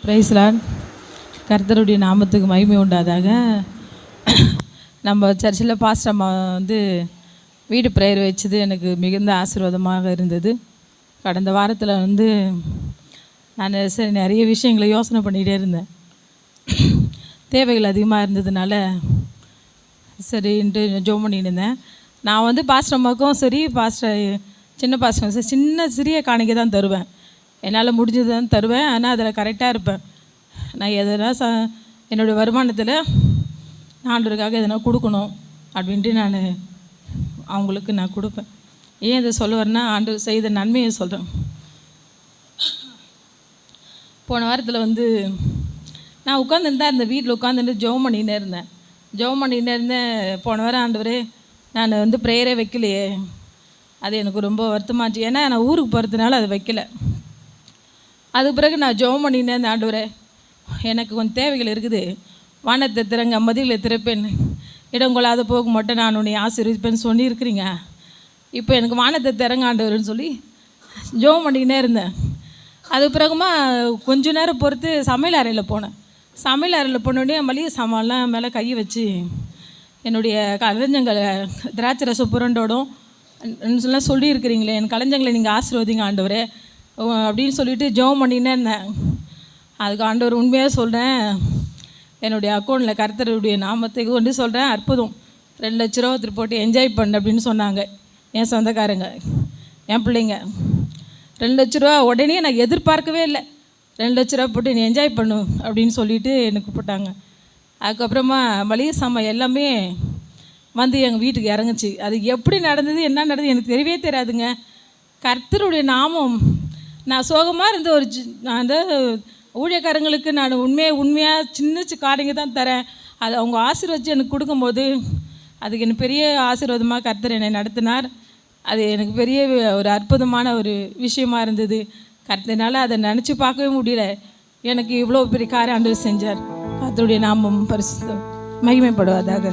Price Lord. கர்த்தருடைய நாமத்துக்கு மகிமை உண்டாதாக. நம்ம சர்ச்சில் பாஸ்டர் அம்மா வீடு ப்ரேயர் வச்சது எனக்கு மிகுந்த ஆசீர்வாதமாக இருந்தது. கடந்த வாரத்தில் நான் சரி நிறைய விஷயங்களை யோசனை பண்ணிகிட்டே இருந்தேன். தேவைகள் அதிகமாக இருந்ததுனால சரின்ட்டு ஜோம் பண்ணிட்டு இருந்தேன். நான் பாஸ்டர் அம்மாவுக்கும் சரி சின்ன பாஸ்டர் சரி சின்ன சிறிய காணிக்கை தான் தருவேன். என்னால் முடிஞ்சது தான் தருவேன். ஆனால் அதில் கரெக்டாக இருப்பேன். நான் எதனா என்னுடைய வருமானத்தில் ஆண்டவருக்காக எதனா கொடுக்கணும் அப்படின்ட்டு நான் அவங்களுக்கு நான் கொடுப்பேன். ஏன் இதை சொல்ல வரேன்னா, ஆண்டவர் செய்த நன்மையை சொல்கிறேன். போன வாரத்தில் நான் உட்காந்துருந்தேன். இந்த வீட்டில் உட்காந்துட்டு ஜெபம் பண்ணிகிட்டே இருந்தேன். போன வாரம் ஆண்டவரே நான் ப்ரேயரே வைக்கலையே, அது எனக்கு ரொம்ப வருத்தமாச்சு. ஏன்னா நான் ஊருக்கு போகிறதுனால அதை வைக்கலை. அது பிறகு நான் ஜெபம் பண்ணினேன். அந்த ஆண்டவரே எனக்கு கொஞ்சம் தேவைகள் இருக்குது, வானத்தை திறங்க, மதிகளை திறப்பேன், இடம் கொள்ளாத போக மாட்டேன், நான் உன்னை ஆசீர்வதிப்பேன்னு சொல்லியிருக்கிறீங்க. இப்போ எனக்கு வானத்தை திறங்க ஆண்டவர்னு சொல்லி ஜெபம் பண்ணிக்கினே இருந்தேன். அது பிறகுமா கொஞ்ச நேரம் பொறுத்து சமையல் அறையில் போனேன். சமையல் அறையில் போனோடனே மளிகை சாமான்லாம் மேலே கை வச்சு என்னுடைய கலைஞங்களை திராட்சை ரசம் புரண்டோடும் எல்லாம் சொல்லியிருக்கிறீங்களே, என் கலைஞங்களை நீங்கள் ஆசீர்வதிங்க ஆண்டவரே அப்படின்னு சொல்லிட்டு ஜெபம் பண்ணினே இருந்தேன். அதுக்கு ஆண்டவர் உண்மையாக சொல்கிறேன், என்னுடைய அக்கௌண்ட்டில் கர்த்தருடைய நாமத்தை கொண்டு சொல்கிறேன், அற்புதம் 2 லட்ச ரூபா ஒருத்தர் போட்டு என்ஜாய் பண்ணு அப்படின்னு சொன்னாங்க. என் சொந்தக்காரங்க, என் பிள்ளைங்க 2 லட்ச ரூபா உடனே நான் எதிர்பார்க்கவே இல்லை. 2 லட்ச ரூபா போட்டு நீ என்ஜாய் பண்ணு அப்படின்னு சொல்லிட்டு எனக்கு போட்டாங்க. அதுக்கப்புறமா மளிகை சாமான் எல்லாமே எங்கள் வீட்டுக்கு இறங்குச்சு. அது எப்படி நடந்தது என்ன நடந்தது எனக்கு தெரியவே தெரியாதுங்க. கர்த்தருடைய நாமம். நான் சோகமாக இருந்த நான் ஊழியக்காரங்களுக்கு நான் உண்மையாக சின்ன காரியங்க தான் தரேன். அது அவங்க ஆசீர்வதிச்சு எனக்கு கொடுக்கும்போது அதுக்கு எனக்கு பெரிய ஆசீர்வாதமாக கர்த்தர் என்னை நடத்தினார். அது எனக்கு பெரிய ஒரு அற்புதமான ஒரு விஷயமா இருந்தது. கர்த்தனால அதை நினச்சி பார்க்கவே முடியல. எனக்கு இவ்வளோ பெரிய காரியம் ஆண்டவர் செஞ்சார். கர்த்தருடைய நாமம் பரிசுத்தம் மகிமைப்படுவதாக.